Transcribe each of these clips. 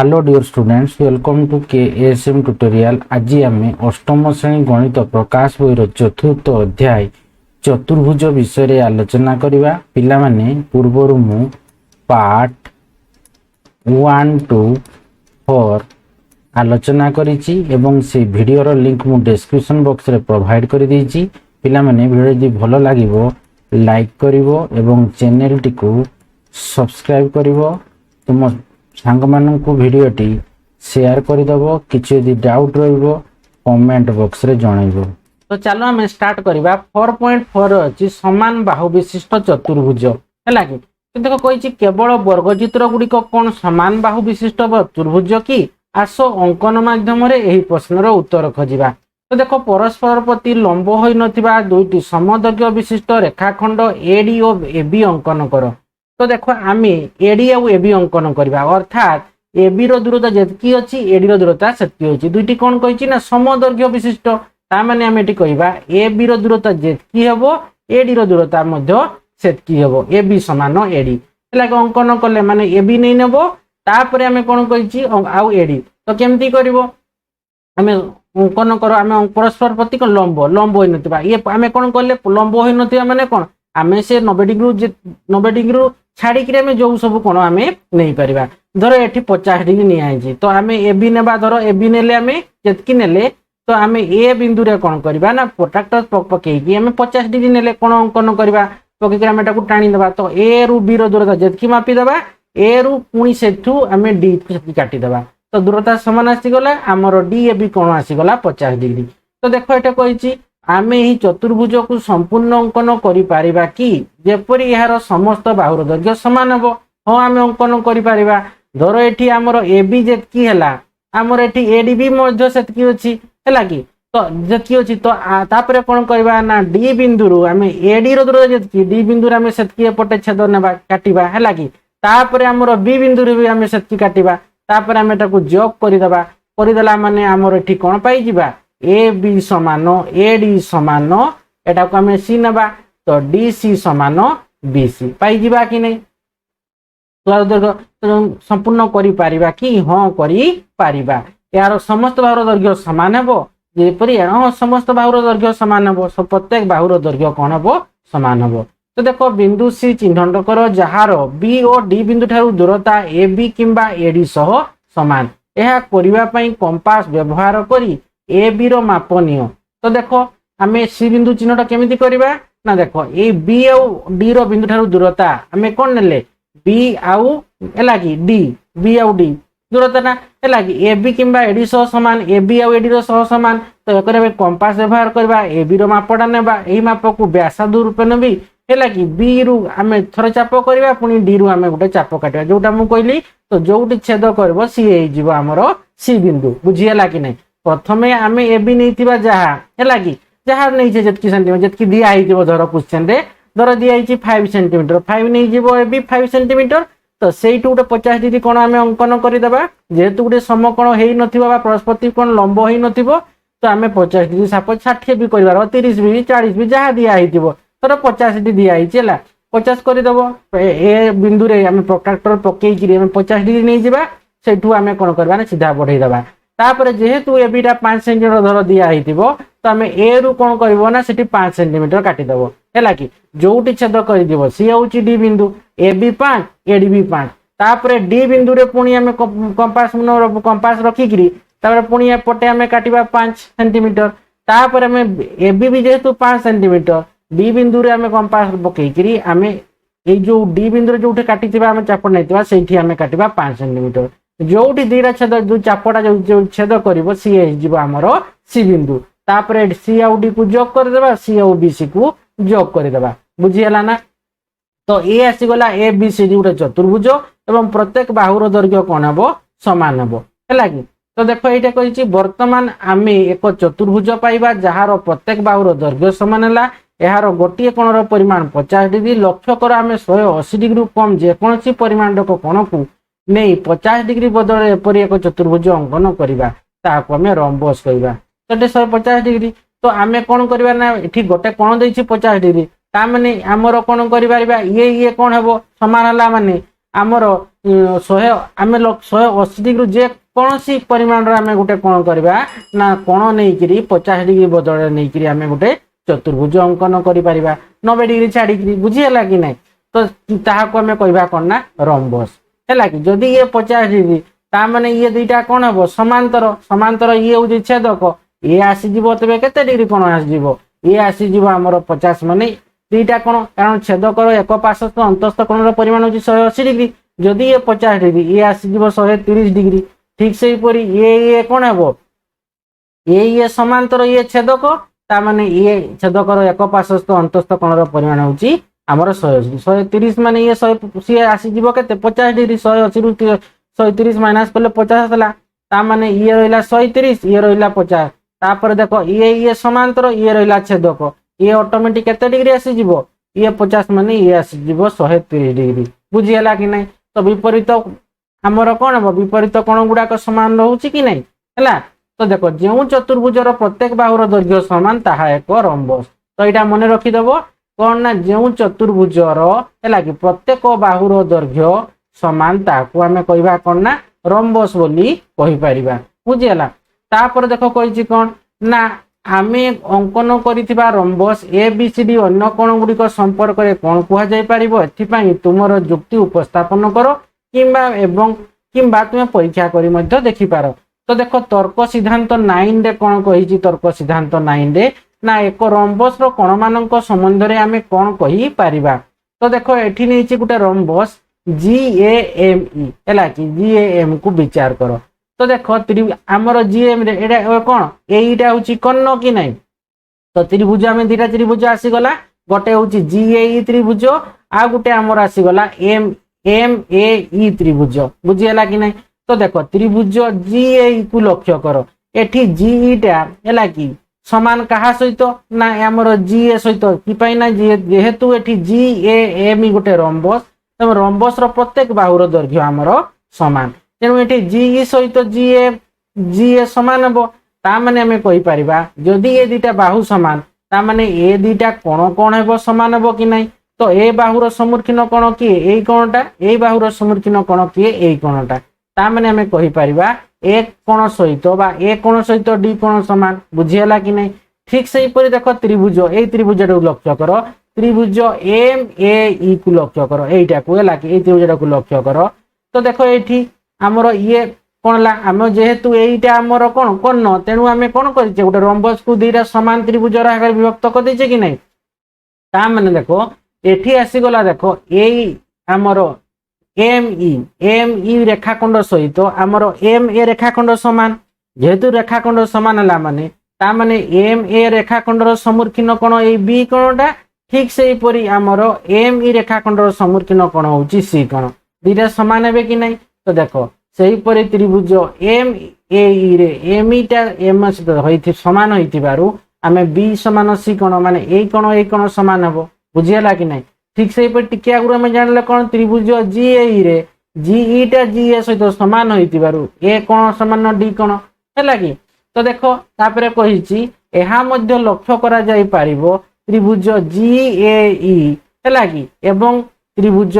Hello dear students, welcome to KSM tutorial. आज आम अष्टम श्रेणी गणित प्रकाश बहीर चतुर्थ अध्याय चतुर्भुज विषय आलोचना करवा। पिला माने पूर्वर मु पार्ट 1 2 4 आलोचना करिछि एवं से वीडियो लिंक मु डिस्क्रिप्शन बॉक्स रे प्रोवाइड कर देछि। पिला माने वीडियो जदि भलो लागिवो लाइक करिवो एवं चैनल टी को सब्सक्राइब करिवो। तुम सांग माननकु वीडियोटी शेयर करदेव। किसी यदि डाउट रहिबो कमेंट बॉक्स रे जणाइबो। तो चलो हम स्टार्ट करबा। 4.4 अछि समान बाहु विशिष्ट चतुर्भुज हैला कि तो देखो कहिछि केवल वर्गचित्र गुडी को कोन समान बाहु विशिष्ट चतुर्भुज की। आसो अंकन माध्यम रे एही प्रश्नर उत्तर खोजिबा। तो देखो परस्पर प्रति लंब होई नथिबा दुईटी समदैर्घ्य विशिष्ट रेखाखंड एडी और एबी अंकन करो। तो देखो आम एडी और एबी अंकन करवा अर्थात एबी रो दूरता जेतकी अछि एडी रो दूरता सेतकी अछि। दुईटी कोन कहिछि ना समदैर्घ्य विशिष्ट। ता माने आम एटी कहबा एबी रो दूरता जेतकी हेबो एडी रो दूरता मध्य सेतकी हेबो। एबी समान एडी हला अंकन कले माने एबी नै नेबो तापर आम कोन कहिछि आउ एडी। तो केमती करबो आम अंकन करो। आम परस्पर प्रति लंब लंब होई नथिबा ये आम कोन करले लंब होई नथिबा माने कोन आम से 90 डिग्री छाड़ी कि जो सब कोण आम नहीं पारिबा। धर एठी 50 डिग्री नियाई तो आम एबी नेबा। धर एबी नेले आम जेतकी नेले तो आम ए बिंदु रे कोन करबा ना प्रोट्रैक्टर पकेकी आम 50 डिग्री नेले कोण अंकन करबा पकेकी आम एटाकू टाणी देबा। तो ए रु बी रो दूरता जेतकी मापी देबा ए रु पुणी सेठू आम डी को काटी देबा। तो दूरता समान आसी गला हमर डी ए बी कोण आसी गला 50 डिग्री। तो देखो एटा कहिछि आमे ही चतुर्भुज को संपूर्ण अंकन करि पारिबा कि जेपरि यार समस्त बाहुर दैर्घ्य समान हबो। हां आमे अंकन करि पारिबा। धर एठी हमर एबी जेतकी हैला हमर एठी एडीबी मध्य सेतकी अछि हैला कि तो जेतकी अछि। तो तापरे कोन करबा ना डी बिंदु रु आमे एडी रो दूरता जेतकी डी बिंदु रे आमे सेतकी एपटे छेद नेबा काटिबा हैला कि तापरे हमर बी बिंदु रे भी आमे सेतकी काटिबा। तापरे आमे एटाकू जोग करि देबा। करि देला माने हमर एठी कोन पाई जिबा ए बी समान ए डी समान एटा को हमें सी नबा। तो डी सी समान बी सी पाई जिबा कि नहीं। तो संपूर्ण करि पारिबा कि हां करि पारिबा। यार समस्त बाहुर दैर्घ्य समान हेबो जेपरि हां समस्त बाहुर दैर्घ्य समान हेबो प्रत्येक बाहुर दैर्घ्य कोन हेबो समान हेबो। तो देखो बिंदु सी चिन्हट कर जहार बी और डी बिंदु ठारू दूरता ए बी किंबा एडी सह समान। यह करिबा पई कंपास व्यवहार करी ए बी रो माप नियो। तो देखो आमे सी बिंदु चिन्हट केमिति करबा ना देखो ए बी आउ डी रो बिंदु ठारू दूरता आमे कोन नेले बी आउ एला कि डी बी आउ डी दूरता ना एला कि ए बी किंबा एडी सह समान ए बी आउ एडी रो सह समान। तो एकरे आमे कंपास व्यवहार करबा ए बी रो मापडा नेबा एही माप को व्यासार्ध रूपे नेबी हैला कि बी रु आमे थर चाप करबा पुनी डी रु आमे गुटे चाप काटबा जोटा मु कहली। तो जोटी छेद करबो सी हे जिवो हमरो सी बिंदु बुझियला कि नै। प्रथमे आमे ए बी नैतिबा जहा हैला कि जहा नै छे जेतकी सेंटीमीटर जेतकी दिया आइतिबो धर क्वेश्चन रे धर दिया आइछि 5 सेंटीमीटर 5 नै जिवो ए बी 5 सेंटीमीटर। तो सेइटु गुटे 50 डिग्री कोण आमे अंकन करि देबा जेहेतु गुटे समकोण हेइ नथिबो बा परस्पर कोण लंब हेइ नथिबो। तो आमे 50 डिग्री 60 भी करिवार 30 भी 40 भी जहा दिया आइतिबो धर 50 डिग्री दिया आइछि हैला 50 करि देबो। ए बिंदु रे आमे प्रोट्रैक्टर पकेइ कि आमे 50 डिग्री नै जिबा सेठु आमे कोण करबा ना सीधा बढ़ाई देबा। तापर जेहेतु एबीटा 5 सेंटीमीटर धर दिया आइतिबो तो आमे ए रु कोन करबो ना सेठी 5 सेंटीमीटर काटि देबो हैला कि जोटी छेद करि दिबो सी होउची डी बिंदु ए बी 5 एडी बी 5। तापर डी बिंदु रे पुणी आमे कंपास रखी किरी तापर पुणी एपटे आमे काटिबा 5 सेंटीमीटर। तापर आमे ए बी भी जेहेतु 5 सेंटीमीटर डी बिंदु रे आमे कंपास पकेइ किरी आमे ए जो डी बिंदु रे जोटी काटितिबा आमे चाप नैतिबा सेठी आमे काटिबा 5 सेंटीमीटर। जोटी दीटा छेद जो चापटा जो छेद करिवो सी हे जिवो हमरो सी बिंदु। तापरे सी आउ डी को जोग कर देबा सी आउ बी सी को जोग कर देबा बुझियला ना। तो ए आसी गला ए बी सी डी गुटे चतुर्भुज एवं प्रत्येक बाहुर दैर्घ्य कोन हेबो समान हेबो हैला कि। तो देखो एटा कहिछि वर्तमान आमे एक चतुर्भुज पाइबा जहार प्रत्येक बाहुर दैर्घ्य समान हैला। एहार गोटिए कोणर परिमाण 50 डिग्री। लक्ष्य कर आमे 180 डिग्री कम जे कोनसी परिमाण को कोण को नहीं 50 डिग्री बदल एपरि एक चतुर्भुज अंकन करबा ताको आमे रम्बस कहबा। तो 150 डिग्री तो आमे कोन करबा ना एठी गोटे कोण दैछि 50 डिग्री ता माने हमर कोन करि पारिबा ये कोन हेबो समान हला माने आमर 180 डिग्री जे कौन सी परिमाण आम गोटे कौन करवा ना कोण नहीं 50 डिग्री बदल नहीं आम गोटे चतुर्भुज अंकन कर 90 डिग्री छाड़ी बुझीगला कि ना तो ताकू आम कहवा कौन ना रंबस है कि जदि ये 50 डिग्री ताने ये दुईटा कौन हम समांतर समांतर ये हूँ छेदक ये आसीज तेज के डिग्री कौन आसो ये आसीज आमर 50 मान दुईटा कौन कारण छेदकर एक पार्श्वस्थ अंतस्थ कोण परिमाण हूँ 180 डिग्री जदि ये 50 डिग्री ये आसीज 130 डिग्री ठीक से ये कौन हम ये समांतर ये छेदक ताने ये छेदकर एक पार्श्वस्थ अंतस्थ कोण परिमाण हूँ आमर 130 मान ये सी आसीज के 50 डिग्री 180 रु 130 माइनस कले 50 है माने ये रहा 130 ये रहा 50 तापर देख ये समांतर ये रहा छेदक ये ऑटोमेटिक केते डिग्री आसीज ये 50 माने ये आसीज 130 डिग्री बुझीगला कि नहीं तो विपरीत आमर कौन हम विपरीत कोण गुड़ाक सामान रोचे कि नहीं है तो देख जो चतुर्भुजर प्रत्येक बाहुर दैर्घ्य सामान ताहा एक रंबस तो यहाँ मन रखिदेव कौन ना जो चतुर्भुजर है कि प्रत्येक बाहुर दैर्घ्य समान ताकू आम कहवा कौन ना रंबस बोली कहीपर बुझीगला तापर देख कही कौन ना आम अंकन करिथिबा rhombus A B C D अन्य कोण गुड़िक संपर्क में कौन कहुपर तुम जुक्ति उपस्थापन कर किंबा तुम परीक्षा कर देखिपार तो देख तर्क सिद्धांत 9 रे कौन कही तर्क सिद्धांत 9 रे ना एक रंबस कोण मान संबंध में आम कौन कहीपर तो देख एठी नहीं गोटे रंबस GAME है कि GAM को विचार कर तो देख आमर GAM रे कौन यहीटा हूँ कर्ण कि नहीं तो त्रिभुज आम दुटा त्रिभुज आसीगला गोटे हूँ GAE त्रिभुज आ गोटे आमर आसीगला MAE त्रिभुज बुझीगला कि नहीं तो देख त्रिभुज GAE को लक्ष्य कर एठी GEटा है कि समान कहा सहित ना आमर GA सहित कि ना जेहेतु एठी GAM गोटे रंबस तेज रंबस प्रत्येक बाहुर दैर्घ्य आमर सामान तेणु ये GE सहित GA सामान हम ताने आम कहीपर जदि ये दुटा बाहु सामान ताने ए दुटा कोण कौन हम सामान हम कि नहीं तो ए बाहुर सम्मुखीन कोण किए यही कोणटा ए बाहुर सम्मुखीन कोण किए यही कोणटा ताने आम कहीपर ए कोण सहित ए कोण सहित डी कोण सामान बुझीगला कि नहीं ठीक से देख त्रिभुज ए त्रिभुज लक्ष्य कर त्रिभुज MAE को लक्ष्य कर यहीटा को है कि त्रिभुज को लक्ष्य कर तो देख ये आमर ये कौन ला आम जेहेतु यहीटा आमर कौन कर्ण तेणु आम कौन कर गोटे रंबस को दुईटा सामान त्रिभुज आगे विभक्त कर देचे कि नहीं ता माने देखो एठी आसीगला देख यही आमर ME रेखाखंड सहित आमर MA रेखाखंड सामान जेहेतु रेखाखंड सामान है माने ता माने MA रेखाखंडर सम्मुखीन कोण ए बी कोणटा ठीक से आमर ME रेखाखंडर सम्मुखीन कोण होची सी कोण दुईटा सामान है कि नहीं तो देख से त्रिभुज MAE रे MEटा M सहित सामान होइतिबारु आमे B समान सी कोण माने ए कोण सामान हबो बुझीगला कि नहीं ठीक से टिके आगु आम जानले कौन त्रिभुज GAE रे GEटा GA सहित सामान होइतिबारु ए कोण समान डी कोण है कि तो देख तापर कही यह लक्ष्य करा जाई पारिबो त्रिभुज GAE है कि एवं त्रिभुज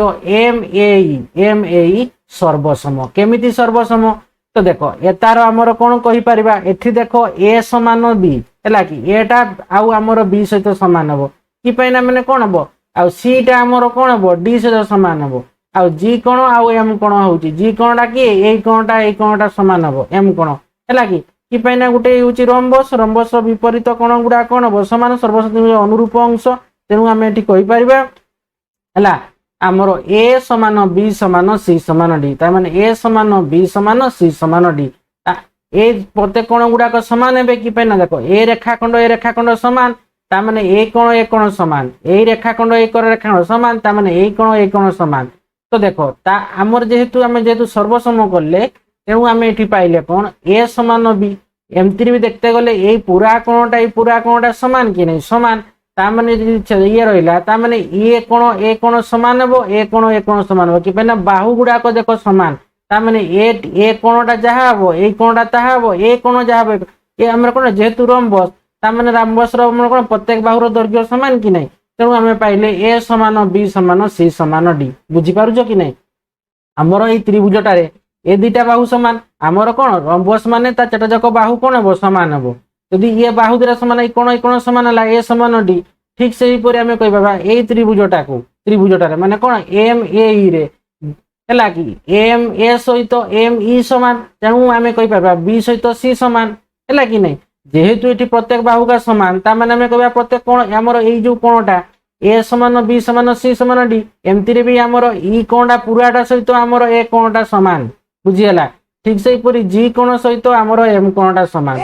MAE सर्वसम केमिति सर्वसम तो देख ए तार आमर कौन कहीपर एठी देख ए समान B है कि एटा आउ आमर B सहित सामान हम कि मैंने कौन हम आ सीटा आमर कौन हम D सहित सामान हम आ G कोण आउ M कोण हूँ G कोणटा किए यही कोणटा सामान हम M कोण है कि गोटे हूँ रंबस रंबस विपरीत कोण गुड़ा कौन हम सामान सर्वसम अनुरूप अंश तेणु आम ये कहीपर है आमर ए समान B समान C समान D ताने ए समान B समान C समान D ए प्रत्येक कोण गुड़ाक सामान है कि ना देख ए रेखाखंड सामान ताने ए कोण सामान ए रेखाखंड एक रेखाखंड सामान ताने ए कोण सामान तो देख आमर जेहेतु सर्वसम कले तेणु आम ये पाइले कौन ए समान B एमती भी देखते गले ये पूरा कोणटा सामान कि नहीं सामान ताने ये रहा ताने ये कोण सामान हम ए कोण सामान हम कि बाहु गुड़ाक देख सामान ताने ए कोणटा जहाँ हम ये कोणटा ताहा हम ए कोण जहाँ हम ये आम कौन जेहेतु रंबस ताने रंबस कौन प्रत्येक बाहुर दैर्घ्य सामान कि नहीं तेणु आम पाइले ए समान B समान C समान D बुझीपार कि नहीं आमर ये त्रिभुजटारे ए दुईटा बाहु सामान आमर कौन रंबस माने ता चारटा जाक बाहु कौन हम सामान हम यदि ये बाहु द्वारा सामान कोण सामान है ए समान डी ठीक से ही आम कहीपर ए त्रिभुजटा को त्रिभुजटारे माने कौन एम ए रे है कि एम ए सहित एम इ सामान तेणु आम कहीपर बी सहित सी सामान है कि नहीं जेहेतु ये प्रत्येक बाहु का सामान ताने आम कह प्रत्येक कोण आमर ये जो कोणटा ए समान बी समान सी समान डी एमती भी आमर इ कोणटा पूराटा सहित आमर ए कोणटा सामान बुझीगला ठीक से जी कोण सहित आमर एम कोणटा सामान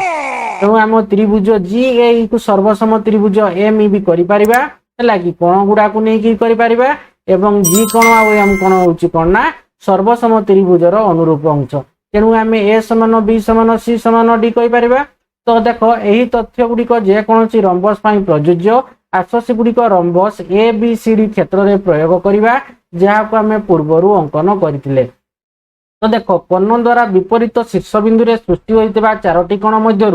तेणु आम त्रिभुज जी ए को सर्वसम त्रिभुज एम इ भी करिपरिबा है कि कोण गुड़ा को नहीं करिपरिबा एवं जी कोण आ एम कोण होची कोण ना सर्वसम त्रिभुजर अनुरूप अंश तेणु आम ए समान बी समान सी समान डी करिपरिबा तो देख यही तथ्य गुड़िक जेकोसी rhombus प्रযোज्य आससी गुड़िक rhombus A B C D क्षेत्र में प्रयोग करवा जहाँ को आम पूर्वर अंकन करते तो देख कर्ण द्वारा विपरीत शीर्षबिंदु सृष्टि होता चारोटी कण मध्य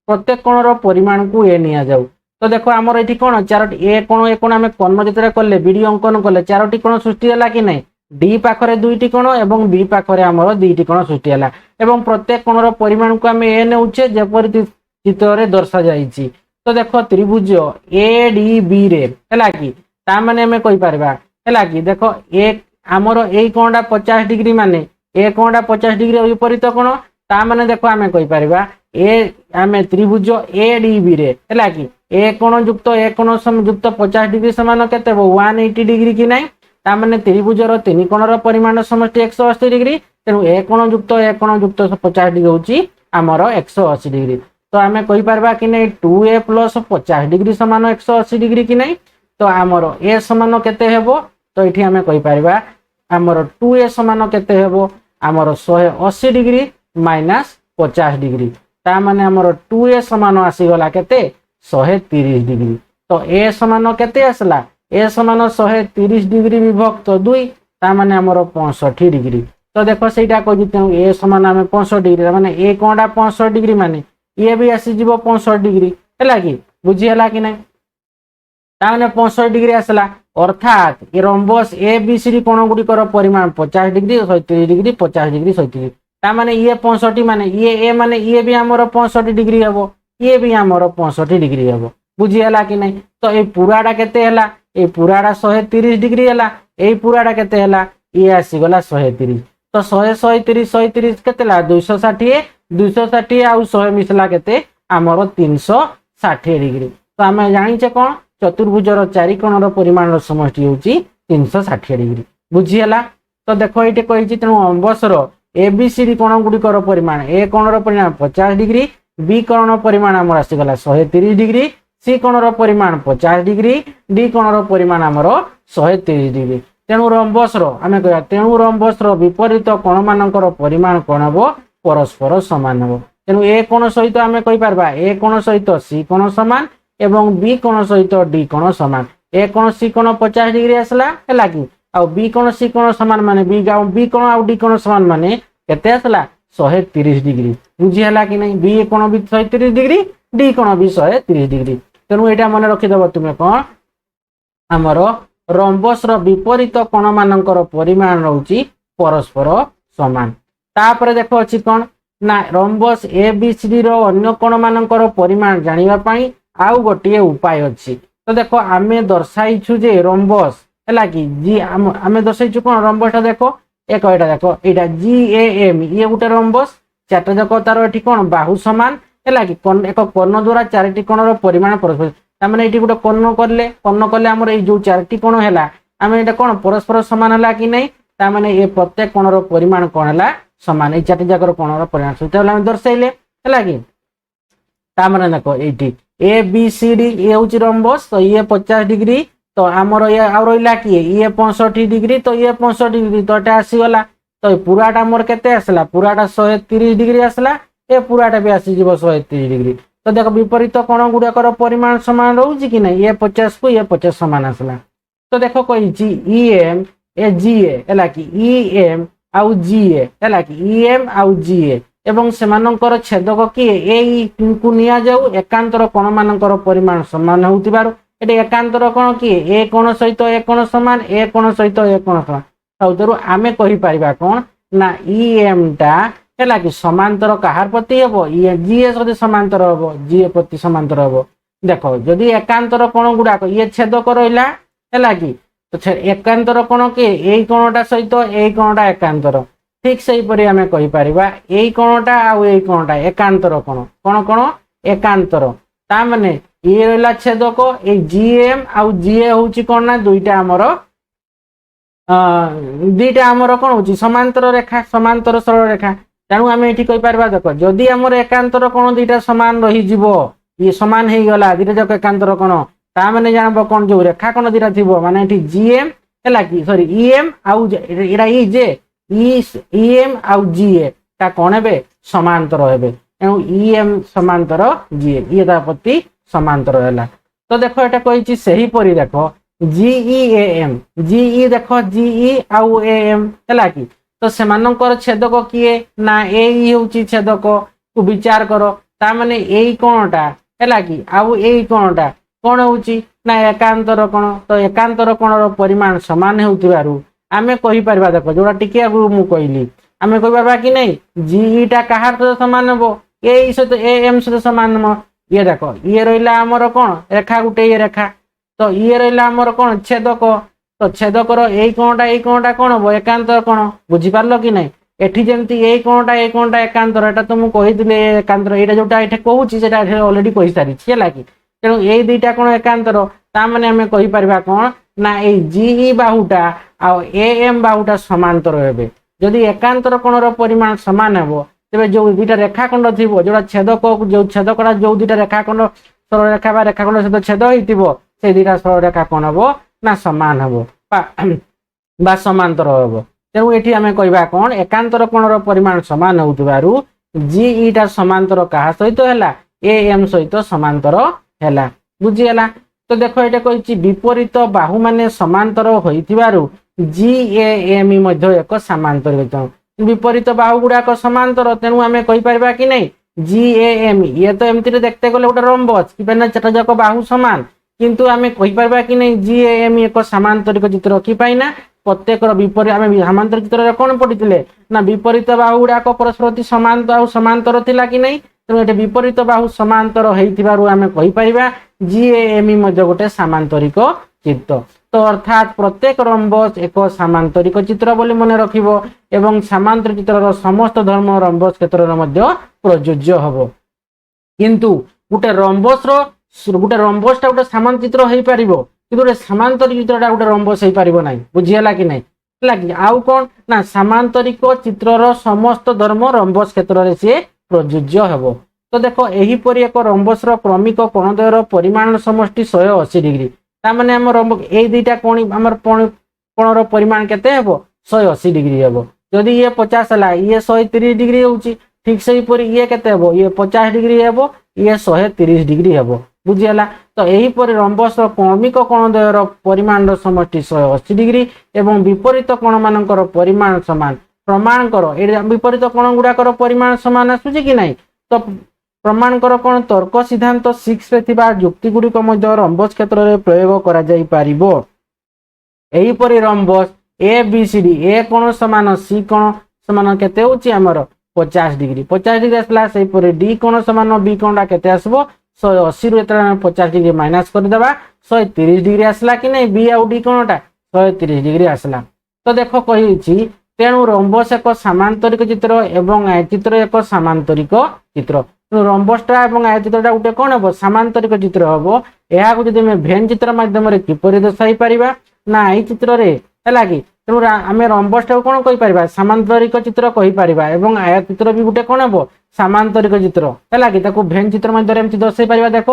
प्रत्येक कणर परिमाण को ए नि जाऊ तो देख आमर ये कौन चारोटी ए कोण आम कर्ण जो कले बीडी अंकन कले चारोटी कण सृष्टि है कि नहीं डी पाखरे दुईटी कण और बी पाखरे आमर दुईटी कण सृष्टि है और प्रत्येक कणर परिमाण को आम ए नौचे जपरी चित्र दर्शा जाइए तो देख त्रिभुज ए डी बी रे है कि ताने आम कहीपर है कि देख ए आमर ए कोणटा 50 डिग्री माने ए कोणटा 50 डिग्री विपरीत कोण ताने देख आम कहीपर ए आम त्रिभुज ए डी बी रे है कि ए कोण युक्त ए कोण युक्त 50 डिग्री सामान केते 180 डिग्री कि नहीं ताने त्रिभुजर तीन कोणर परिमाण समष्टि 180 डिग्री तेणु ए कोण युक्त 50 डिग्री होची आमर 180 डिग्री तो आम कहीपर कि नहीं 2a प्लस 50 डिग्री सामान 180 डिग्री कि नहीं तो आमर ए सामान केते हेबो तो ये आम कहीपर आमर 2a सामान केते हेबो आमर 180 डिग्री माइनस 50 डिग्री ताने आमर 2a सामान आसीगला केते 130 डिग्री तो ए सामान केते आसला ए सामान 130 डिग्री विभक्त 2 ताने आमर 65 डिग्री तो देख सहीटा कही तेणु ए सामान आम 65 डिग्री माने ए कोणटा 65 डिग्री माने ये भी आसीज 65 डिग्री है कि बुझीगला कि नहीं ताने 65 डिग्री आसला अर्थात ये rhombus A B C D कोण गुड़िकर परिमाण 50 डिग्री 130 डिग्री 50 डिग्री 130 ताने ये 65 माने ये भी आमर 65 डिग्री हम ये भी आमर 65 डिग्री हम बुझीगला कि नहीं तो ये पूराटा केते हला ये पूराटा 130 डिग्री हला ये पूराटा केते हला ये आसीगला 130 तो 130 केते 260 260 आउ 100 मिसला केते आमर 360 डिग्री तो आम जाचे कौन चतुर्भुजर चारि कोणर परिमाण समष्टि होची 360 डिग्री बुझीगला तो देख ये कही तेणु अम्बसर ए बी सी डी कोण गुड़िकर परिमाण ए कोणर परिमाण 50 डिग्री बी कोण परिमाण आमर आसीगला 130 डिग्री सी कोणर परिमाण 50 डिग्री डी कोणर परिमाण आमर 130 डिग्री तेणु रंबसर आम कह तेणु रंबसर विपरीत कोण मानकर परिमाण कोण हम परस्पर सामान हम तेणु ए कोण सहित आम कहीपर ए कोण सहित सी कोण सामान एवं बी कोण सहित डी कोण सामान ए कोण सी कोण 50 डिग्री आसला है कि आ बी कोण सी कोण सामान माने बी कोण आ डी कोण सामान माने केते आसला 130 डिग्री बुझीगला कि नहीं बी कोण भी 130 डिग्री डी कोण भी 130 डिग्री तेणु यहाँ मन रखिदेव तुम्हें कौन आमर रंबसर विपरीत कोण मानकर परिमाण रोची परस्पर समान तापर देख अच्छी कौन ना rhombus A B C D अन्य कोण मानकर परिमाण जानापी आउ गोटे उपाय अच्छी तो देख आम दर्शाइछु जे रंबस है कि जी आम दर्शाइछु कौन रंबस देख एक देख यहाँ जी ए एम ये गोटे रंबस चार्टा जाक तार ये कौन बाहु सामान है कि एक कर्ण द्वारा चारिटी कणर परिमाण परस्पर तार ये गोटे कर्ण कले आमर ये जो चारिटी कण है आम ये कौन परस्पर सामान है कि नहीं ताने ये प्रत्येक कणर परिमाण कौन है सामान ये चार जाकर कणर परिमाण सब दर्शाइले है कि देख ये ए बी सी डी ये हूँ रंबस तो ये 50 डिग्री तो आमर ये आ रहा किए ये 65 डिग्री तो ये 65 डिग्री तो ये आसीगला तो पूराटा मोर केते आसला पूराटा 130 डिग्री आसला ये पूराटा भी आसीज 130 डिग्री तो देख विपरीत कोण गुड़ाकर परिमाण सामान रोचे कि नहीं ये 50 को ये 50 सामान आसला तो देख कही ई एम ए जी है कि ई एम आउ जी है कि ई एम आउ जी एवं सेमानंकर छेदक किए ए को निया जाऊ एकांतर कोण मानकर परिमाण समान होतिबारु एटी एकांतर कोण किए ए कोण सहित ए कोण समान ए कोण सहित ए कोण समान ସବୁଥିରୁ ଆମେ କହିପାରିବା କ'ଣ ନା EM ଟା ହେଲା କି ସମାନ୍ତର କାହାର ପ୍ରତି ହେବ GA ପ୍ରତି ସମାନ୍ତର ହେବ GA ପ୍ରତି ସମାନ୍ତର ହେବ। ଦେଖ ଯଦି ଏକାନ୍ତର କୋଣ ଗୁଡାକ ଇଏ ଛେଦକ ରହିଲା ହେଲା କି ତ ଏକାନ୍ତର କୋଣ କି ଏଇ କୋଣଟା ସହିତ ଏଇ କୋଣଟା ଏକାନ୍ତର ଠିକ ସେଇପରି ଆମେ କହିପାରିବା ଏଇ କୋଣଟା ଆଉ ଏଇ କୋଣଟା ଏକାନ୍ତର କୋଣ କ'ଣ କ'ଣ ଏକାନ୍ତର ତା ମାନେ ଇଏ ରହିଲା ଛେଦକ ଏଇ GM ଆଉ GA ହଉଛି କ'ଣ ନା ଦୁଇଟା ଆମର କ'ଣ ହଉଛି ସମାନ୍ତର ରେଖା ସମାନ୍ତର ସରଳ ରେଖା ତେଣୁ ଆମେ ଏଠି କହିପାରିବା ଦେଖ ଯଦି ଆମର ଏକାନ୍ତର କୋଣ ଦୁଇଟା ସମାନ ରହିଯିବ ଇଏ ସମାନ ହେଇଗଲା ଦୁଇଟା ଯାକ ଏକାନ୍ତର କୋଣ ତା ମାନେ ଜାଣିବ କ'ଣ ଯୋଉ ରେଖା କୋଣ ଦୁଇଟା ଥିବ ମାନେ ଏଠି GM ହେଲା କି ସରି EM ଆଉ ଏଇଟା EM ଆଉ GA ତା କ'ଣ ହେବେ ସମାନ୍ତର ହେବେ ତେଣୁ EM ସମାନ୍ତର GA ଇଏ ତା ପ୍ରତି ସମାନ୍ତର ହେଲା। ତ ଦେଖ ଏଟା କହିଛି ସେହିପରି ଦେଖ GEAM GE ଦେଖ GE ଆଉ AM ହେଲା କି ତ ସେମାନଙ୍କର ଛେଦକ କିଏ ନା ଏଇ ହେଉଛି ଛେଦକ କୁ ବିଚାର କର ତା ମାନେ ଏଇ କୋଣଟା ହେଲା କି ଆଉ ଏଇ କୋଣଟା କ'ଣ ହଉଛି ନା ଏକାନ୍ତର କୋଣ ତ ଏକାନ୍ତର କୋଣର ପରିମାଣ ସମାନ ହେଉଥିବାରୁ ଆମେ କହିପାରିବା ଦେଖ ଯୋଉଟା ଟିକେ ଆଗରୁ ମୁଁ କହିଲି ଆମେ କହିପାରିବା କି ନାଇଁ GE ଟା କାହାର ସହିତ ସମାନ ହେବ ଏଇ ସହିତ AM ସହିତ ସମାନ ହେବ ଇଏ ଦେଖ ଇଏ ରହିଲା ଆମର କ'ଣ ରେଖା ଗୋଟେ ଇଏ ରେଖା ତ ଇଏ ରହିଲା ଆମର କ'ଣ ଛେଦକ ତ ଛେଦକର ଏଇ କୋଣଟା କ'ଣ ହେବ ଏକାନ୍ତର କୋଣ ବୁଝିପାରିଲ କି ନାଇଁ ଏଠି ଯେମିତି ଏଇ କୋଣଟା ଏକାନ୍ତର ଏଟା ତ ମୁଁ କହିଥିଲି ଏକାନ୍ତର ଏଇଟା ଯୋଉଟା ଏଠି କହୁଛି ସେଟା ଅଲରେଡି କହିସାରିଛି ହେଲା କି ତେଣୁ ଏଇ ଦୁଇଟା କ'ଣ ଏକାନ୍ତର ତା ମାନେ ଆମେ କହିପାରିବା କ'ଣ ନା ଏଇ GE ବାହୁଟା ଆଉ AM ବାହୁଟା ସମାନ୍ତର ହେବେ ଯଦି ଏକାନ୍ତର କୋଣର ପରିମାଣ ସମାନ ହେବ ତେବେ ଯୋଉ ଦୁଇଟା ରେଖାଖଣ୍ଡ ଥିବ ଯୋଉଟା ଛେଦକ ଯୋଉ ଛେଦକଟା ଯୋଉ ଦୁଇଟା ରେଖାଖଣ୍ଡ ସରଳ ରେଖା ବା ରେଖାଖଣ୍ଡ ସହିତ ଛେଦ ହେଇଥିବ ସେଇ ଦୁଇଟା ସରଳ ରେଖା କ'ଣ ହେବ ନା ସମାନ ହେବ ବା ସମାନ୍ତର ହେବ ତେଣୁ ଏଠି ଆମେ କହିବା କ'ଣ ଏକାନ୍ତର କୋଣର ପରିମାଣ ସମାନ ହେଉଥିବାରୁ GE ଟା ସମାନ୍ତର କାହା ସହିତ ହେଲା AM ସହିତ ସମାନ୍ତର ହେଲା ବୁଝିଗଲା। ତ ଦେଖ ଏଇଟା କହିଛି ବିପରୀତ ବାହୁ ମାନେ ସମାନ୍ତର ହୋଇଥିବାରୁ GAM ମଧ୍ୟ ଏକ ସାମାନ୍ତରିକ ବିପରୀତ ବାହୁ ଗୁଡାକ ସମାନ୍ତର ତେଣୁ ଆମେ କହିପାରିବା କି ନାଇଁ GAM ଇଏ ତ ଏମିତିରେ ଦେଖତେ ଗଲେ ଗୋଟେ ରମ୍ବସ କି ଚାରିଟା ଯାକ ବାହୁ ସମାନ କିନ୍ତୁ ଆମେ କହିପାରିବା କି ନାଇଁ GAM ଏକ ସାମାନ୍ତରିକ ଚିତ୍ର କି ପାଇଁ ନା ପ୍ରତ୍ୟେକର ବିପରୀତ ଆମେ ସାମାନ୍ତରିକ ଚିତ୍ରରେ କ'ଣ ପଢିଥିଲେ ନା ବିପରୀତ ବାହୁ ଗୁଡାକ ପରସ୍ପର ସମାନ୍ତର ଥିଲା କି ନାଇଁ ତେଣୁ ଏଠି ବିପରୀତ ବାହୁ ସମାନ୍ତର ହେଇଥିବାରୁ ଆମେ କହିପାରିବା GAM ମଧ୍ୟ ଗୋଟେ ସାମାନ୍ତରିକ ଚିତ୍ର ତ ଅର୍ଥାତ ପ୍ରତ୍ୟେକ ରମ୍ବସ ଏକ ସାମାନ୍ତରିକ ଚିତ୍ର ବୋଲି ମନେ ରଖିବ ଏବଂ ସାମାନ୍ତରିକ ଚିତ୍ରର ସମସ୍ତ ଧର୍ମ ରମ୍ବସ କ୍ଷେତ୍ରରେ ମଧ୍ୟ ପ୍ରଯୁଜ୍ୟ ହେବ କିନ୍ତୁ ଗୋଟେ ରମ୍ବସଟା ଗୋଟେ ସାମାନ୍ତରିକ ଚିତ୍ର ହେଇପାରିବ କିନ୍ତୁ ଗୋଟେ ସାମାନ୍ତରିକ ଚିତ୍ରଟା ଗୋଟେ ରମ୍ବସ ହେଇପାରିବ ନାହିଁ ବୁଝିହେଲା କି ନାହିଁ ହେଲା କି ଆଉ କ'ଣ ନା ସାମାନ୍ତରିକ ଚିତ୍ରର ସମସ୍ତ ଧର୍ମ ରମ୍ବସ କ୍ଷେତ୍ରରେ ସିଏ ପ୍ରଯୁଜ୍ୟ ହେବ। ତ ଦେଖ ଏହିପରି ଏକ ରମ୍ବସର କ୍ରମିକ କୋଣଦ୍ୱୟର ପରିମାଣ ସମଷ୍ଟି 180 ଡିଗ୍ରୀ ତା ମାନେ ଆମ ଏଇ ଦୁଇଟା କୋଣ ଆମର କୋଣର ପରିମାଣ କେତେ ହେବ 180 ଡିଗ୍ରୀ ହେବ ଯଦି ଇଏ 50 ହେଲା ଇଏ 130 ଡିଗ୍ରୀ ହେଉଛି ଠିକ ସେହିପରି ଇଏ କେତେ ହେବ ଇଏ 50 ଡିଗ୍ରୀ ହେବ ଇଏ 130 ଡିଗ୍ରୀ ହେବ ବୁଝିହେଲା। ତ ଏହିପରି ରମ୍ବସର କ୍ରମିକ କୋଣଦ୍ୱୟର ପରିମାଣର ସମଷ୍ଟି 180 ଡିଗ୍ରୀ ଏବଂ ବିପରୀତ କୋଣ ମାନଙ୍କର ପରିମାଣ ସମାନ ପ୍ରମାଣ କର ଏଇ ବିପରୀତ କୋଣ ଗୁଡାକର ପରିମାଣ ସମାନ ଆସୁଛି କି ନାହିଁ ତ ପ୍ରମାଣ କର କ'ଣ ତର୍କ ସିଦ୍ଧାନ୍ତ 6 ରେ ଥିବା ଯୁକ୍ତି ଗୁଡ଼ିକ ମଧ୍ୟ ରମ୍ବସ କ୍ଷେତ୍ରରେ ପ୍ରୟୋଗ କରାଯାଇ ପାରିବ। ଏହିପରି ରମ୍ବସ ABCD A କୋଣ ସମାନ C କୋଣ ସମାନ କେତେ ହେଉଛି ଆମର 50 ଡିଗ୍ରୀ ଆସିଲା ସେହିପରି D କୋଣ ସମାନ B କୋଣଟା କେତେ ଆସିବ 180 ରୁ ଯେତେବେଳେ ଆମେ 50 ଡିଗ୍ରୀ ମାଇନାସ କରିଦେବା 130 ଡିଗ୍ରୀ ଆସିଲା କି ନାହିଁ B ଆଉ D କୋଣଟା 130 ଡିଗ୍ରୀ ଆସିଲା। ତ ଦେଖ କହିଛି ତେଣୁ ରମ୍ବସ ଏକ ସାମାନ୍ତରିକ ଚିତ୍ର ଏବଂ ଆୟତଚିତ୍ର ଏକ ସାମାନ୍ତରିକ ଚିତ୍ର ରମ୍ବସଟା ଏବଂ ଆୟତଚିତ୍ରଟା ଗୋଟେ କ'ଣ ହେବ ସାମାନ୍ତରିକ ଚିତ୍ର ହେବ ଏହାକୁ ଯଦି ଆମେ ଭେନ୍ ଚିତ୍ର ମାଧ୍ୟମରେ କିପରି ଦର୍ଶାଇ ପାରିବା ନା ଏଇ ଚିତ୍ରରେ ହେଲା କି ତେଣୁ ଆମେ ରମ୍ବସଟାକୁ କ'ଣ କହିପାରିବା ସାମାନ୍ତରିକ ଚିତ୍ର କହିପାରିବା ଏବଂ ଆୟତଚିତ୍ର ବି ଗୋଟେ କ'ଣ ହେବ ସାମାନ୍ତରିକ ଚିତ୍ର ହେଲା କି ତାକୁ ଭେନ୍ ଚିତ୍ର ମାଧ୍ୟମରେ ଏମିତି ଦର୍ଶାଇ ପାରିବା ଦେଖ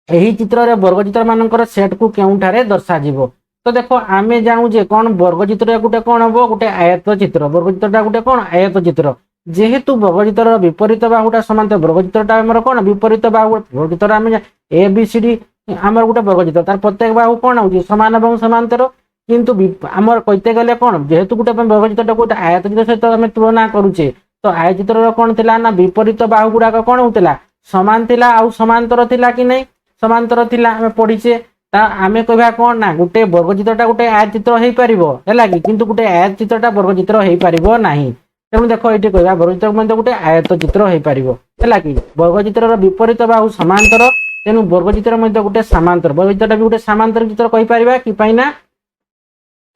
ଏହି ଚିତ୍ରରେ ବର୍ଗଚିତ୍ର ମାନଙ୍କର ସେଟକୁ କେଉଁଠାରେ ଦର୍ଶାଯିବ ତ ଦେଖ ଆମେ ଜାଣୁ ଯେ କ'ଣ ବର୍ଗଚିତ୍ର ଗୋଟେ କ'ଣ ହେବ ଗୋଟେ ଆୟତ ଚିତ୍ର ବର୍ଗଚିତ୍ରଟା ଗୋଟେ କ'ଣ ଆୟତ ଚିତ୍ର ଯେହେତୁ ବର୍ଗଚିତ୍ରର ବିପରୀତ ବାହୁଟା ସମାନ୍ତର ବର୍ଗଚିତ୍ରଟା ଆମର କ'ଣ ବିପରୀତ ବାହୁ ବର୍ଗଚିତ୍ର ଆମେ ABCD ଆମର ଗୋଟେ ବର୍ଗଚିତ୍ର ତାର ପ୍ରତ୍ୟେକ ବାହୁ କ'ଣ ହେଉଛି ସମାନ ଏବଂ ସମାନ୍ତର କିନ୍ତୁ ଆମର କହିତେ ଗଲେ କ'ଣ ଯେହେତୁ ଗୋଟେ ବର୍ଗଚିତ୍ରଟାକୁ ଗୋଟେ ଆୟତ ଚିତ୍ର ସହିତ ଆମେ ତୁଳନା କରୁଛେ ତ ଆୟତ ଚିତ୍ରର କ'ଣ ଥିଲା ନା ବିପରୀତ ବାହୁ ଗୁଡାକ କ'ଣ ହଉଥିଲା ସମାନ ଥିଲା ଆଉ ସମାନ୍ତର ଥିଲା କି ନାହିଁ ସମାନ୍ତର ଥିଲା ଆମେ ପଢିଛେ आमे कहबा कोन ना गुटे वर्ग चित्रटा गुटे आयत चित्र हेई परिबो हैला कि किंतु गुटे आयत चित्रटा वर्ग चित्र हेई परिबो नाही। तेणु देखो ये कहबा वर्ग चित्र मध्ये गुटे आयत चित्र हेई परिबो हैला कि वर्ग चित्रर विपरीत बाहु समांतर तेणु वर्ग चित्र मध्ये गुटे समांतर वर्ग चित्रटा भी गुटे समांतर चित्र कहि परिबा कि पाइना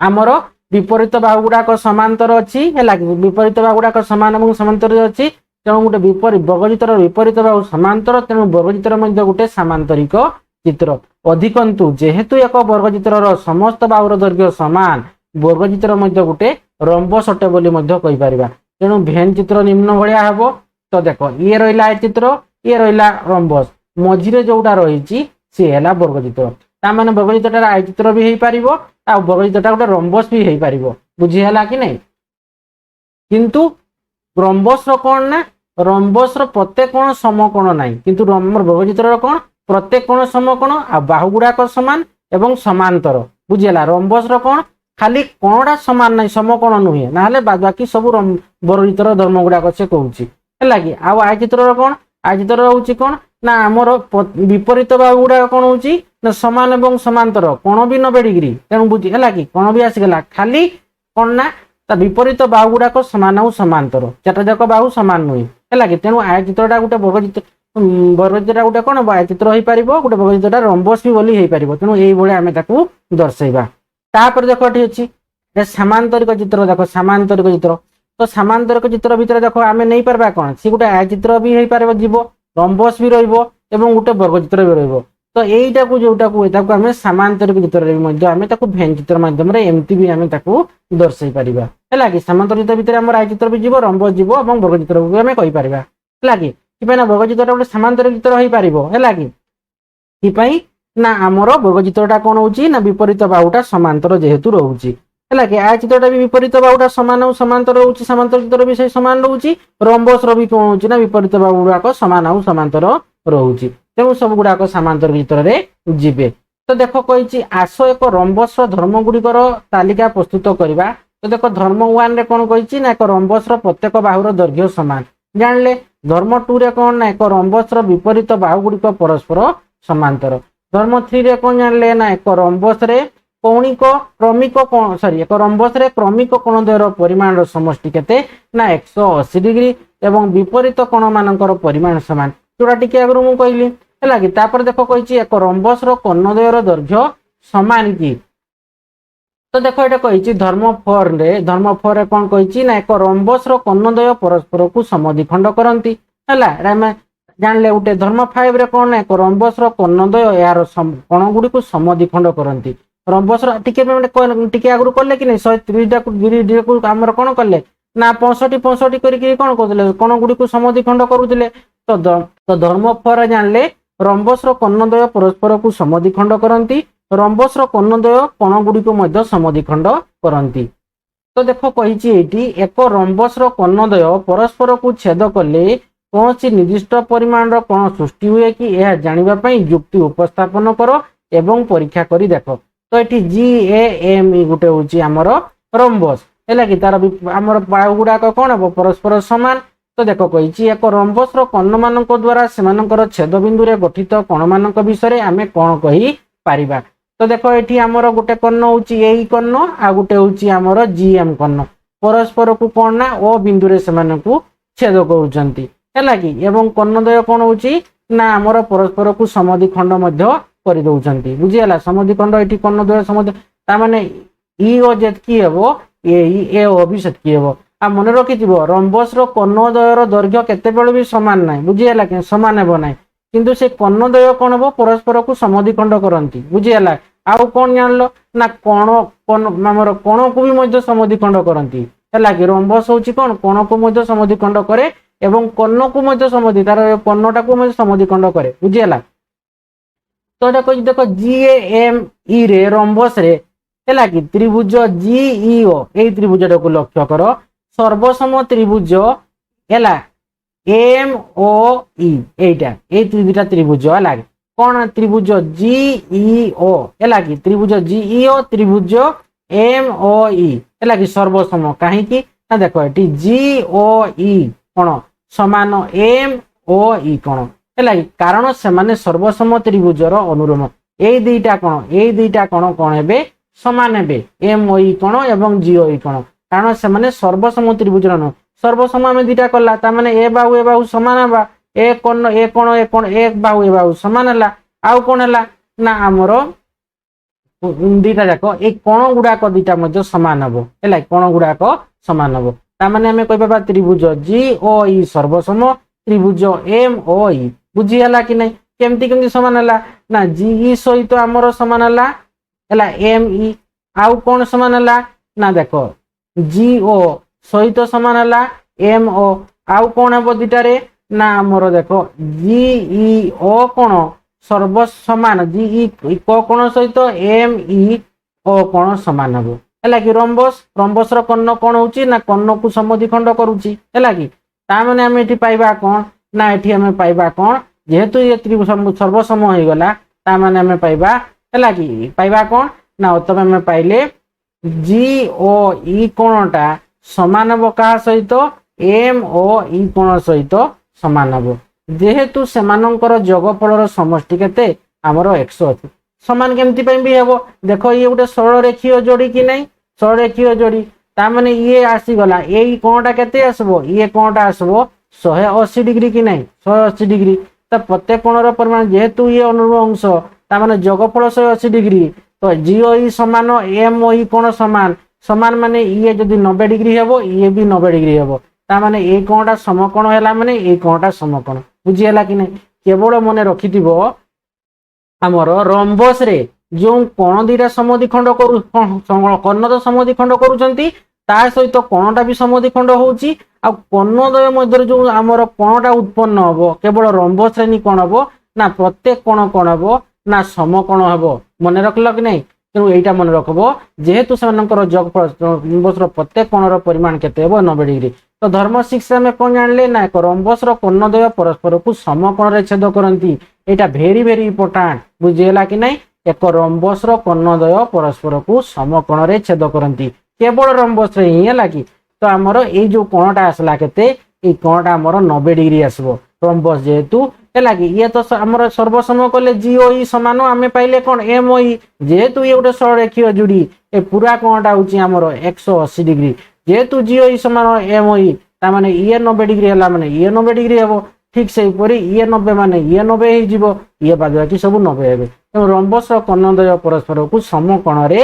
आमर विपरीत बाहु गुड़ाक समांतर अच्छी है विपरीत बाहु गुड़ाक समान और समांतर अच्छी तेणु गोटे विपरीत वर्गचित्र विपरीत बाहु समांतर तेणु वर्गचित्र गोटे सामांतरिक चित्र अधिकंतु जेहेतु एक वर्गचित्र समस्त बाहुर दैर्घ्य सामान वर्गचित्र गोटे रंबस अटे बोली कहि परिबा। तेणु भेन चित्र निम्न भाया हम तो देख ये रहा चित्र ये रहा रंबस मझिरे जोटा रही सी है वर्गचित्र ताने वर्गचित्र आय चित्र भी हो पार आ वर्गचित्रटा गोटे रंबस भी हो पार बुझीगला कि नहीं। किंतु रंबस कौन ना रंबस प्रत्येक कोण समकोण ना किंतु वर्गचित्र कौन प्रत्येक कोण समकोण आ बाहु गुड़ाक समान एवं समांतर बुझीगला। रंबस कौन खाली कोणटा समान ना समकोण नुहे ना बाकी सब वर्गचित्र धर्म गुड़ाक से कहूँ है कि आय चित्र कौन आय चित्र हूँ कौन ना आमर विपरीत बाहु गुड़ाक कौन हो समान एवं समांतर कोण भी 90 डिग्री तेणु बुझीगला कि कोण भी आसीगला खाली कौन ना विपरीत बाहु गुड़ाक समान और समांतर चार्टा जाक बाहु समान नुहे है कि तेणु आय चित्रटा गोटे वर्गचित्रटा गोटे कौन आय चित्र हो पार गोटे वर्गचित्रटा रंबस भी बोली हो पार तेणु ये आम दर्शेबा। तापर देख ये अच्छी सामांतरिक चित्र देख सामांतरिक चित्र तो सामांतरिक चित्र भितर देख आम नहीं पार्बा कौन सी गोटे आय चित्र भी हो पार जीव रंबस भी रोटे वर्गचित्र भी रही तो यहीटा को जोटा को आम सामांतरिक चित्र भेन चित्र मध्यम एमती भी आम दर्शे पारिबा है कि सामांतरिक चित्र भितर आम आय चित्र भी जीव रंबस जीव और वर्गचित्र भी आम कहि पारिबा है कि वर्गचित्रटा गोटे सामांतरिक चित्र हो पार है कि ना आमर वर्गचित्रटा कौन होची ना विपरीत बाहुटा समांतर जेहेतु रोची है कि आय चित्रटा भी विपरीत बाहुटा समान और समांतर रोची सामांतर चित्र भी समान रोची रंबस भी कौन होची ना विपरीत बाहु गुड़ाक समान और समांतर रोची तेणु सब गुड़ाक सामांतर चित्र में जीवे। तो देख कही आस एक रंबस धर्म गुड़िकर तालिका प्रस्तुत करवा तो देख धर्म 1 रे कौन कही ना एक रंबस प्रत्येक बाहुर दैर्घ्य सामान जानले धर्म 2 रे कौन ना एक रंबस विपरीत बाहु गुड़िक परस्पर समांतर धर्म 3 रे कौन जानले ना एक रंबस रे कौणिक क्रमिक एक रंबस रे क्रमिक कोणद्वयर परिमाण समष्टि केते ना 180 डिग्री एवं विपरीत कोण मानकर परिमाण समान जोड़ा टिके आगु मु कहली है कि तापर देख कही एक रंबस कर्णद्वयर दैर्घ्य समान कि तो देख ये कही धर्म 4 रे कौन कही ना एक रंबस कर्णद्वय परस्पर को समद्विखंड करती है जानले गोटे धर्म 5 रे कौन ना एक रंबस कर्णद्वय यार कोण गुड़ी को समद्विखंड करती रंबस टिके आगु कले कि 130 को आमर कौन कले ना 65 करके कौन कहते कोण गुड़ी को समद्विखंड करुले तो धर्म 4 जानले रंबस कर्णद्वय परस्पर को समद्विखंड करती रंबस कर्णद्वय कोण गुड़ी को समद्विखंड करती। तो देख कही एक रंबस कर्णद्वय परस्पर को छेद कले कौन सी निर्दिष्ट परिमाण कोण सृष्टि हुए कि यह जानापी युक्ति उपस्थापन कर एवं परीक्षा करी देख। तो ये GAM गोटे हूँ आमर रंबस है कि तार आमर बाहु गुड़ाक कौन हम परस्पर सामान तो देख कही एक रंबस कर्ण मान द्वारा से छेद बिंदु रे गठित कर्ण मान विषय आम कौन कही पारिबा। तो देख ये आमर गोटे कर्ण हूँ यही कर्ण आ गोटे हूँ आमर GM कर्ण परस्पर को कौन ना ओ बिंदु रे से छेद करुँच है कि एवं कर्णद्वय कौन हूँ ना आमर परस्पर को समद्विखंड कर दौरान बुझीगला समद्विखंड ये कर्णद्वय समद्वय ताने इ ओ जेतकी हेबो ए ओ भी सेतकी हेबो आ मन रखि रंबस कर्णद्वयर दैर्घ्य केतेबेले भी समान ना बुझीगला कि समान हेबो ना किंतु से कर्णद्वय कौन हम परस्पर को समद्विखंड करती बुझीगला। आउ कौन जानल ना आमर कोण को भी समद्विखंड करती है कि रंबस हूँ कौन कोण को समद्विखंड करे एवं कर्ण को समद्वि तार कर्णटा को समद्विखंड करे बुझीगला। तो ये कही देख GAME रे रंबस रे है कि त्रिभुज GEO यही त्रिभुजटा को लक्ष्य कर सर्वसम त्रिभुज है MOE एटा ये दुटा त्रिभुज है कौन त्रिभुज GEO है कि त्रिभुज GEO त्रिभुज MOE है कि सर्वसम कहीं देख ये GOE कौन समान MOE कौन है कारण से सर्वसम त्रिभुजर अनुरूप এই দুইটা কোণ কোণ হেবে সমান হেবে এম ও ই কোণ এবং জি ও ই কোণ কারণ সেমানে সর্বসম ত্রিভুজর নুহ সর্বসম আমি দুইটা কলা তার মানে এ বাহু সমান হবা এ কোণ এ বাহু সমান হেলা আউ কোণ হেলা না আমার দুইটা যাক এই কোণ গুড়াক দুইটা মধ্যে সমান হব হল কোণ গুড়াক সমান হব তার মানে আমি কইবা ত্রিভুজ জি ও ই সর্বসম ত্রিভুজ এম ও ই বুঝি হেলা কি নাই কেমতি কেমতি সমান হেলা না জি ই সহিত আমার সমান হেলা হেলা এম ই আউ কোণ সমান হেলা না দেখ জি ও সহিত সমান হেলা এম ও আউ কোণ হব দুইটারে না আমার দেখ জি ই ও কোণ সর্বসমান জি ই কোণ সহিত এম ই ও কোণ সমান হব হেলা কি রম্বস র কর্ণ কোণ হଉଛି না কর্ণକୁ সমদ্বিখଣ୍ଡ କରୁଛି ହେଲା କି ତା ମାନେ ଆମେ ଏଠି ପାଇବା কোণ না এটি আমি পাইবা কোণ যেহেতু ये ত্রিভুজ সর্বসম হয়ে গলা তা মানে আমি পাইবা ହେଲା কি পাইবা কোণ না তবে আমি পাইলে জি ও ই কোণটা সমান হব কাহা সহিত এম ও ই কোণ সহিত সমান হব যেহেতু সেমানଙ୍କର যোগফଳର সমষ্টি কেতে ଆମର 100 ଅଛି সমান কেমতি পাই বি হব দেখো ইয়ে গোটে সরল রেখীয় যোড়ি কি নাই সরল রেখীয় যোড়ি তা মানে ইয়ে আসি গলা এই কোণটা কেতে আসবো ইয়ে কোণটা আসবো 180 ডিগ্রি কি নাই 180 ডিগ্রি তো প্রত্যেক কোণর পরিমাণ যেহেতু ইয়ে অনুরূপ অংশ তা মানে যোগফল 180 ডিগ্রি তো জি ও ই সমান এম ও ই কোণ সমান সমান মানে ইয়ে যদি 90 ডিগ্রি হব ইয়ে বি 90 ডিগ্রি হব তা মানে এই কোণটা সমকোণ হেলা মানে এই কোণটা সমকোণ বুঝি হেলা কি নাই কেবল মনে রখিথিব আমার রম্বস রে যে কোণ দুইটা সমদ্বিখণ্ড করু কর্ণ তো সমদ্বিখণ্ড করুଛନ୍ତି তা সহিত কোণটা বি সমদ্বিখণ্ড হଉଛି ଆଉ কোণদ্বୟ ମଧ୍ୟରେ ଯୋଉ ଆମର କୋଣଟା ଉତ୍ପନ୍ନ ହବ କେବଳ ରମ୍ବ ଶ୍ରେଣୀ କୋଣ ହବ ନା ପ୍ରତ୍ୟେକ କୋଣ ହବ ନା ସମକୋଣ ହବ ମନେ ରଖିଲ କି ନାହିଁ ତେଣୁ ଏଇଟା ମନେ ରଖିବ ଯେହେତୁ ସେମାନଙ୍କର ରମ୍ବସର ପ୍ରତ୍ୟେକ କୋଣର ପରିମାଣ କେତେ ହେବ 90 ଡିଗ୍ରୀ ତ ଧର୍ମ 6 ଆମେ କଣ ଜାଣିଲେ ନା ଏକ ରମ୍ବସର କୋଣଦ୍ବୟ ପରସ୍ପରକୁ ସମକୋଣରେ ଛେଦ କରନ୍ତି ଏଇଟା ଭେରି ଭେରି ଇମ୍ପୋର୍ଟାଣ୍ଟ ବୁଝିହେଲା କି ନାହିଁ ଏକ ରମ୍ବସର କୋଣଦ୍ବୟ ପରସ୍ପରକୁ ସମକୋଣରେ ଛେଦ କରନ୍ତି କେବଳ ରମ୍ବସରେ ହିଁ ହେଲା କି ତ ଆମର ଏଇ ଯୋଉ କୋଣଟା ଆସିଲା କେତେ এই কোণটা আমার 90 ডিগ্রি আসব রম্বস যেহেতু ହେଲା କି ଇଏ ତ ଆମର ସର୍ବସମ କଲେ ଜି ଓ ଇ ସମାନ ଆମେ ପାଇଲେ କଣ ଏମ ଓ ଇ ଯେହେତୁ ଇଏ ଗୋଟେ ସରଳରେଖୀୟ ଯୋଡ଼ି ଏ ପୁରା କୋଣଟା ହଉଛି ଆମର 180 ডিগ্রি ଯେହେତୁ ଜି ଓ ଇ ସମାନ ଏମ ଓ ଇ ତା ମାନେ ଇଏ 90 ডিগ্রি ହେଲା ମାନେ ଇଏ 90 ডিগ্রি ହେବ ঠিক ସେଇପରି ଇଏ 90 ମାନେ ଇଏ 90 ହେଇଯିବ ଇଏ ବାଦ ବାକି ସବୁ 90 ହେବେ ତେଣୁ ରମ୍ବସର କୋଣଦ୍ବୟ ପରସ୍ପରକୁ ସମକୋଣରେ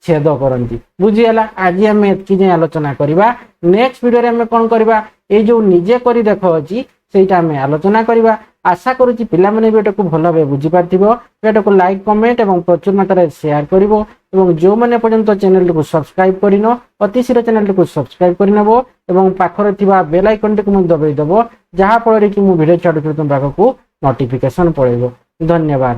ଛେଦ କରନ୍ତି ବୁଝିହେଲା ଆଜି ଆମେ ଏତିକି ଯାଇ ଆଲୋଚନା କରିବା ନେକ୍ସଟ ଭିଡିଓରେ ଆମେ କଣ କରିବା এই যে নিজে করে দেখ ଅଛି ସେଇଟା ଆମେ ଆଲୋଚନା କରିବା ଆଶା କରୁଛି ପିଲାମାନେ ଭିଡିଓକୁ ଭଲ ଭାବେ ବୁଝିପାରିଥିବ ଭିଡିଓକୁ ଲାଇକ୍ କମେଣ୍ଟ ଏବଂ ପ୍ରଚୁର ମାତ୍ରାରେ ସେୟାର କରିବ ଏବଂ ଯେଉଁମାନେ ପର୍ଯ୍ୟନ୍ତ ଚ୍ୟାନେଲଟିକୁ ସବସ୍କ୍ରାଇବ କରିନ ଅତି ଶୀଘ୍ର ଚ୍ୟାନେଲଟିକୁ ସବସ୍କ୍ରାଇବ କରିନେବ ଏବଂ ପାଖରେ ଥିବା ବେଲ୍ ଆଇକନଟିକୁ ମଧ୍ୟ ଦବାଇ ଦେବ ଯାହା ଫଳରେ କି ମୁଁ ଭିଡିଓ ଛାଡୁଥିବା ତୁମ ପାଖକୁ ନୋଟିଫିକେସନ ପଳେଇବ ଧନ୍ୟବାଦ।